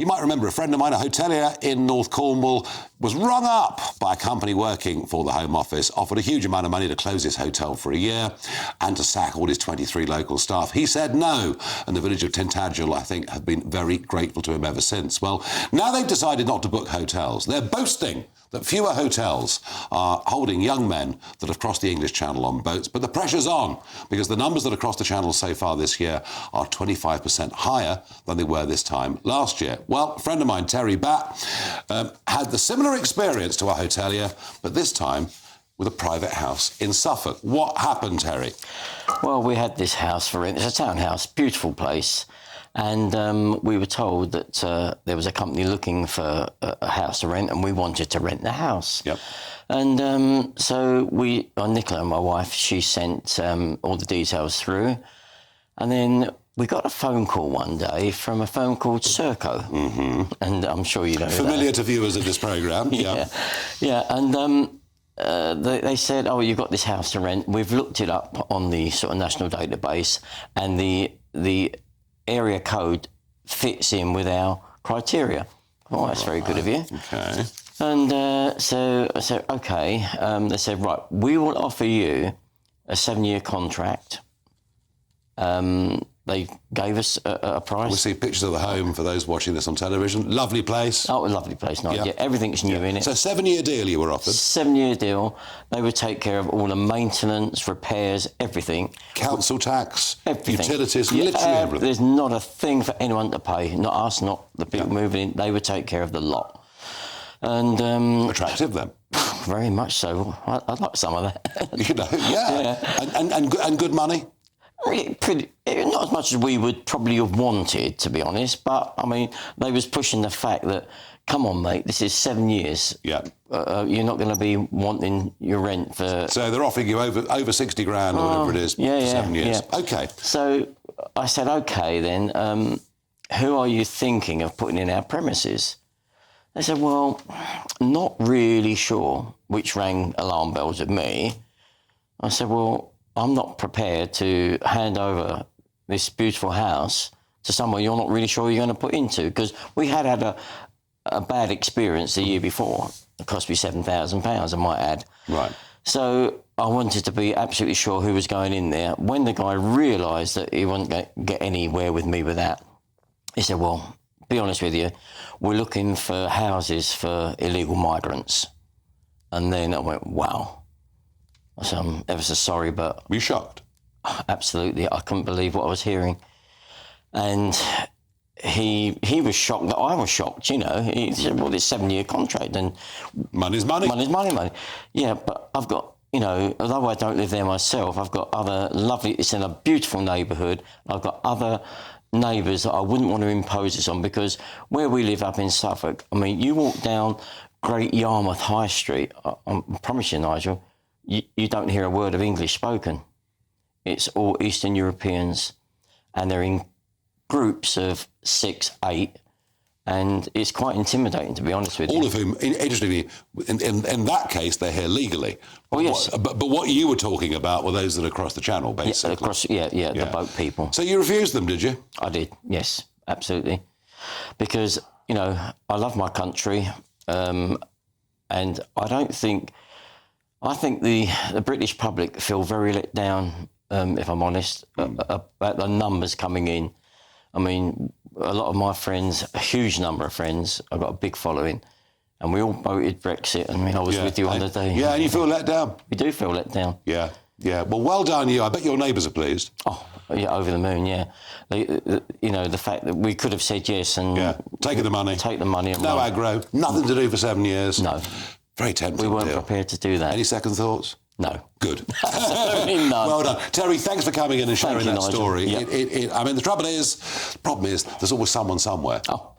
You might remember a friend of mine, a hotelier in North Cornwall, was rung up by a company working for the Home Office, offered a huge amount of money to close his hotel for a year and to sack all his 23 local staff. He said no, and the village of Tintagel, I think, have been very grateful to him ever since. Well, now they've decided not to book hotels. They're boasting that fewer hotels are holding young men that have crossed the English Channel on boats, but the pressure's on because the numbers that have crossed the Channel so far this year are 25% higher than they were this time last year. Well, a friend of mine, Terry Batt, had the similar experience to our hotelier, but this time with a private house in Suffolk. What happened, Terry? Well, we had this house for rent. It's a townhouse, beautiful place. And we were told that there was a company looking for a house to rent, and we wanted to rent the house. Yep. And so Nicola, my wife, she sent all the details through. And then we got a phone call one day from a firm called Serco. Mm-hmm. And I'm sure you know Familiar to viewers of this programme. Yeah. Yeah, and they said, oh, you've got this house to rent. We've looked it up on the sort of national database, and the area code fits in with our criteria. Oh, that's very good of you. Okay. And so I said, OK. They said, right, we will offer you a 7-year contract. They gave us a price. We see pictures of the home for those watching this on television. Lovely place. Oh, a lovely place. Nice. Yeah, everything's new in it. So 7-year deal you were offered? 7-year deal. They would take care of all the maintenance, repairs, everything. Council tax, everything. Utilities, literally everything. There's not a thing for anyone to pay. Not us, not the people moving in. They would take care of the lot. And attractive then. Very much so. I'd like some of that. You know, yeah. And good money? Pretty, not as much as we would probably have wanted, to be honest. But, I mean, they was pushing the fact that, come on, mate, this is 7 years. Yeah. You're not going to be wanting your rent for... So they're offering you over 60 grand or whatever it is for 7 years. Yeah. OK. So I said, OK, then, who are you thinking of putting in our premises? They said, well, not really sure, which rang alarm bells with me. I said, well, I'm not prepared to hand over this beautiful house to someone you're not really sure you're going to put into, because we had a bad experience the year before. It cost me £7,000, I might add. Right. So I wanted to be absolutely sure who was going in there. When the guy realised that he wasn't going to get anywhere with me with that, he said, well, be honest with you, we're looking for houses for illegal migrants. And then I went, wow. I said, I'm ever so sorry, but... Were you shocked? Absolutely. I couldn't believe what I was hearing. And he was shocked that I was shocked, you know. He said, well, this 7-year contract and... Money's money. Money's money. Yeah, but I've got, you know, although I don't live there myself, I've got other lovely... It's in a beautiful neighbourhood. I've got other neighbours that I wouldn't want to impose this on, because where we live up in Suffolk, I mean, you walk down Great Yarmouth High Street, I promise you, Nigel... You don't hear a word of English spoken. It's all Eastern Europeans, and they're in groups of 6, 8, and it's quite intimidating, to be honest with you. All of whom, interestingly, in that case, they're here legally. Oh, yes. But what you were talking about were those that across the channel, basically. Yeah, the boat people. So you refused them, did you? I did, yes, absolutely. Because, you know, I love my country, and I don't think... I think the British public feel very let down, if I'm honest, about the numbers coming in. I mean, a lot of my friends, a huge number of friends, I've got a big following, and we all voted Brexit. I mean, I was with you on the day. Yeah, and you feel let down. We do feel let down. Yeah. Well, well done you. I bet your neighbours are pleased. Oh, yeah, over the moon, yeah. You know, the fact that we could have said yes and... Yeah, take the money. Take the money. And no aggro, nothing to do for 7 years. No. Very tempting. We weren't prepared to do that. Any second thoughts? No. Good. Absolutely none. Well done. Terry, thanks for coming in and sharing that story. Yep. I mean, the problem is, there's always someone somewhere. Oh.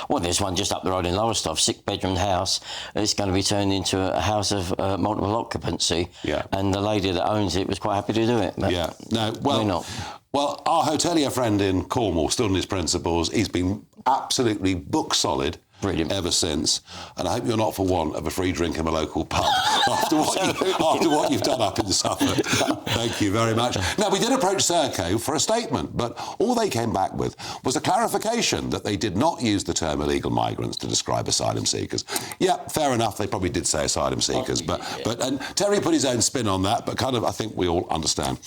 Well, there's one just up the road in Lowestoft, 6-bedroom house. It's going to be turned into a house of multiple occupancy. Yeah. And the lady that owns it was quite happy to do it. Yeah. No, well... Why not? Well, our hotelier friend in Cornwall, still in his principles, he's been absolutely book solid Brilliant. ever since. And I hope you're not for want of a free drink in a local pub after what you've done up in Suffolk. Thank you very much. Now, we did approach Serco for a statement, but all they came back with was a clarification that they did not use the term illegal migrants to describe asylum seekers. Yeah, fair enough, they probably did say asylum seekers, but and Terry put his own spin on that, but kind of I think we all understand.